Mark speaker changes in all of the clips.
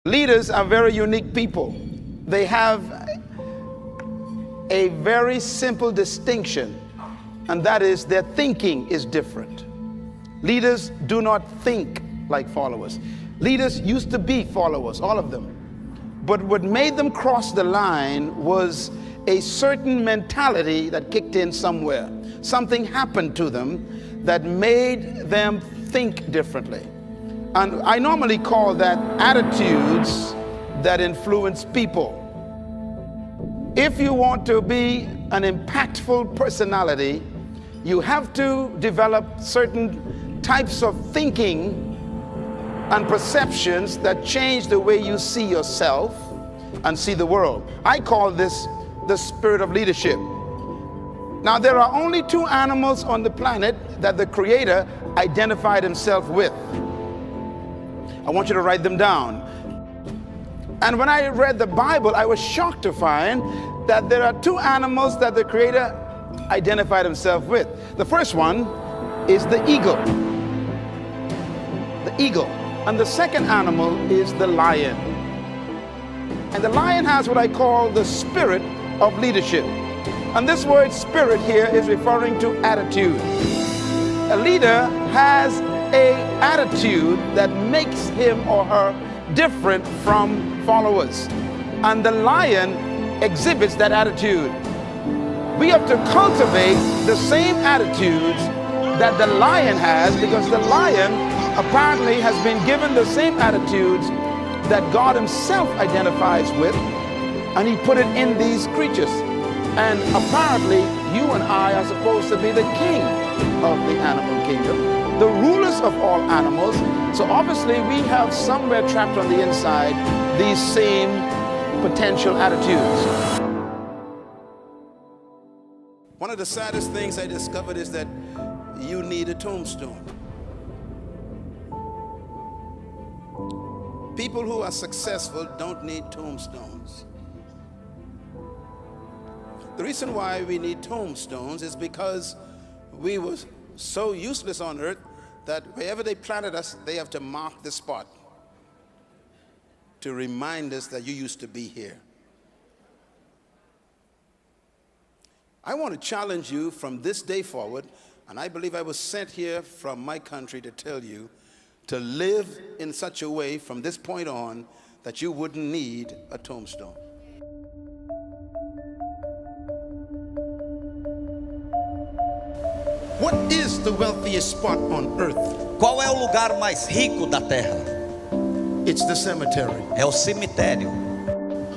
Speaker 1: Leaders are very unique people. They have a very simple distinction, and that is their thinking is different. Leaders do not think like followers. Leaders used to be followers, all of them. But what made them cross the line was a certain mentality that kicked in somewhere. Something happened to them that made them think differently. And I normally call that attitudes that influence people. If you want to be an impactful personality, you have to develop certain types of thinking and perceptions that change the way you see yourself and see the world. I call this the spirit of leadership. Now, there are only two animals on the planet that the Creator identified himself with. I want you to write them down. And when I read the Bible, I was shocked to find that there are two animals that the Creator identified himself with. The first one is the eagle. The eagle. And the second animal is the lion. And the lion has what I call the spirit of leadership. And this word spirit here is referring to attitude. A leader has an attitude that makes him or her different from followers. And the lion exhibits that attitude. We have to cultivate the same attitudes that the lion has, because the lion apparently has been given the same attitudes that God himself identifies with, and he put it in these creatures. And apparently you and I are supposed to be the king of the animal kingdom, the rulers of all animals. So obviously we have somewhere trapped on the inside these same potential attitudes. One of the saddest things I discovered is that you need a tombstone. People who are successful don't need tombstones. The reason why we need tombstones is because we were so useless on earth that wherever they planted us, they have to mark the spot to remind us that you used to be here. I want to challenge you from this day forward, and I believe I was sent here from my country to tell you to live in such a way from this point on that you wouldn't need a tombstone. What is the wealthiest spot on earth?
Speaker 2: Qual é o lugar mais rico da terra?
Speaker 1: It's the cemetery.
Speaker 2: É o cemitério.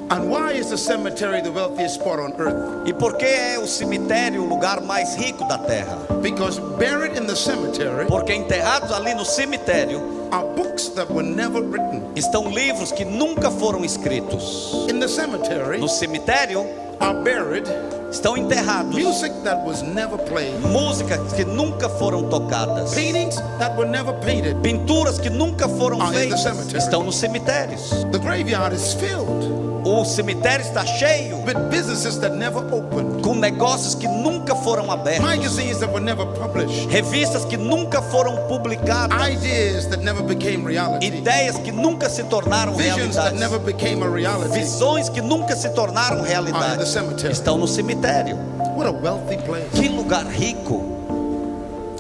Speaker 1: And why is the cemetery the wealthiest spot on earth?
Speaker 2: E por que é o cemitério o lugar mais rico da terra?
Speaker 1: Because buried in the cemetery
Speaker 2: Porque enterrados ali no cemitério
Speaker 1: are books that were never written.
Speaker 2: estão livros que nunca foram escritos.
Speaker 1: In the cemetery
Speaker 2: No cemitério
Speaker 1: are buried
Speaker 2: estão enterrados
Speaker 1: music that was never played,
Speaker 2: músicas que nunca foram tocadas,
Speaker 1: paintings that were never painted.
Speaker 2: pinturas que nunca foram
Speaker 1: Are in the
Speaker 2: feitas,
Speaker 1: cemetery.
Speaker 2: estão nos cemitérios.
Speaker 1: The graveyard is filled
Speaker 2: O cemitério está cheio
Speaker 1: with businesses that never opened,
Speaker 2: com negócios que nunca foram abertos,
Speaker 1: magazines that were never published,
Speaker 2: revistas que nunca foram publicadas,
Speaker 1: ideas that never became reality,
Speaker 2: ideias que nunca se tornaram
Speaker 1: visions that
Speaker 2: realidade,
Speaker 1: never became a reality.
Speaker 2: visões que nunca se tornaram
Speaker 1: Are in the
Speaker 2: realidade,
Speaker 1: cemetery.
Speaker 2: estão no cemitério.
Speaker 1: What a wealthy place.
Speaker 2: Que lugar rico!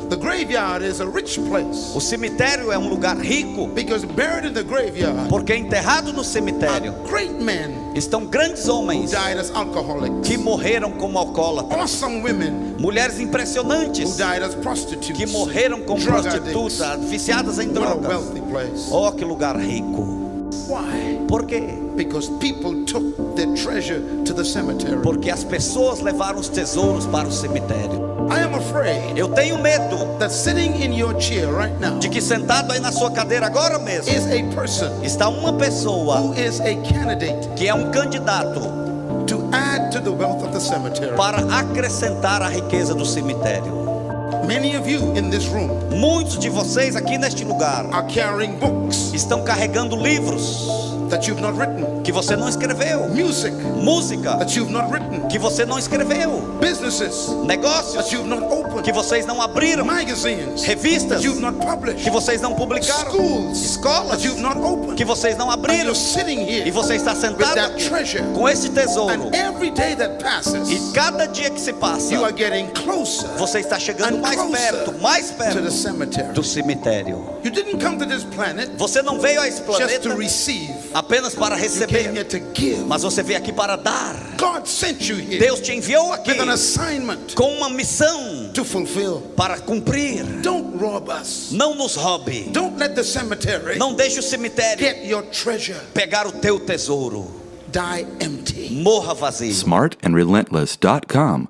Speaker 1: The graveyard is a rich place
Speaker 2: O cemitério é um lugar rico,
Speaker 1: because buried in the graveyard
Speaker 2: porque enterrado no cemitério
Speaker 1: are great men
Speaker 2: estão grandes
Speaker 1: who
Speaker 2: homens
Speaker 1: died as alcoholics,
Speaker 2: que morreram como alcoólatras,
Speaker 1: awesome women
Speaker 2: mulheres
Speaker 1: who
Speaker 2: impressionantes
Speaker 1: died as prostitutes,
Speaker 2: que morreram como
Speaker 1: drug
Speaker 2: prostitutas,
Speaker 1: addicts.
Speaker 2: viciadas em
Speaker 1: What a
Speaker 2: drogas.
Speaker 1: wealthy place.
Speaker 2: Oh, que lugar rico!
Speaker 1: Why?
Speaker 2: Por quê?
Speaker 1: Because people took their treasure to the cemetery.
Speaker 2: Porque as pessoas levaram os tesouros para o cemitério.
Speaker 1: I am afraid
Speaker 2: Eu tenho medo
Speaker 1: that sitting in your chair right now
Speaker 2: de que sentado aí na sua cadeira agora mesmo
Speaker 1: is a person
Speaker 2: está uma pessoa
Speaker 1: who is a candidate
Speaker 2: que é um candidato
Speaker 1: to add to the wealth of the cemetery.
Speaker 2: para acrescentar a riqueza do cemitério.
Speaker 1: Many of you in this room
Speaker 2: Muitos de vocês aqui neste lugar
Speaker 1: are carrying books
Speaker 2: estão carregando livros
Speaker 1: that you've not written,
Speaker 2: que você não escreveu,
Speaker 1: music
Speaker 2: música
Speaker 1: that you've not written,
Speaker 2: que você não escreveu,
Speaker 1: businesses
Speaker 2: negócios
Speaker 1: that you've not opened. opened.
Speaker 2: que vocês não abriram,
Speaker 1: Magazines
Speaker 2: revistas
Speaker 1: that you've not published.
Speaker 2: que vocês não publicaram,
Speaker 1: Schools
Speaker 2: escolas
Speaker 1: that you've not opened.
Speaker 2: que vocês não
Speaker 1: And
Speaker 2: abriram,
Speaker 1: you're sitting here
Speaker 2: e você está
Speaker 1: with
Speaker 2: sentado
Speaker 1: that
Speaker 2: aqui
Speaker 1: treasure.
Speaker 2: com esse tesouro,
Speaker 1: And every day that passes,
Speaker 2: e cada dia que se passa,
Speaker 1: you are getting closer
Speaker 2: você está chegando
Speaker 1: and
Speaker 2: mais
Speaker 1: closer
Speaker 2: perto
Speaker 1: to the cemetery.
Speaker 2: do cemitério.
Speaker 1: You didn't come to this planet
Speaker 2: Você não veio a esse
Speaker 1: just
Speaker 2: planeta
Speaker 1: to receive.
Speaker 2: apenas para
Speaker 1: You came
Speaker 2: receber,
Speaker 1: here to give.
Speaker 2: mas você veio aqui para dar.
Speaker 1: God sent you here
Speaker 2: Deus te enviou aqui
Speaker 1: with an assignment
Speaker 2: com uma missão
Speaker 1: to fulfill.
Speaker 2: para cumprir.
Speaker 1: Don't rob us.
Speaker 2: Não nos roube.
Speaker 1: Don't let the cemetery
Speaker 2: Não deixe o cemitério
Speaker 1: get your treasure.
Speaker 2: pegar o teu tesouro.
Speaker 1: Die empty.
Speaker 2: Morra vazio.
Speaker 3: smartandrelentless.com.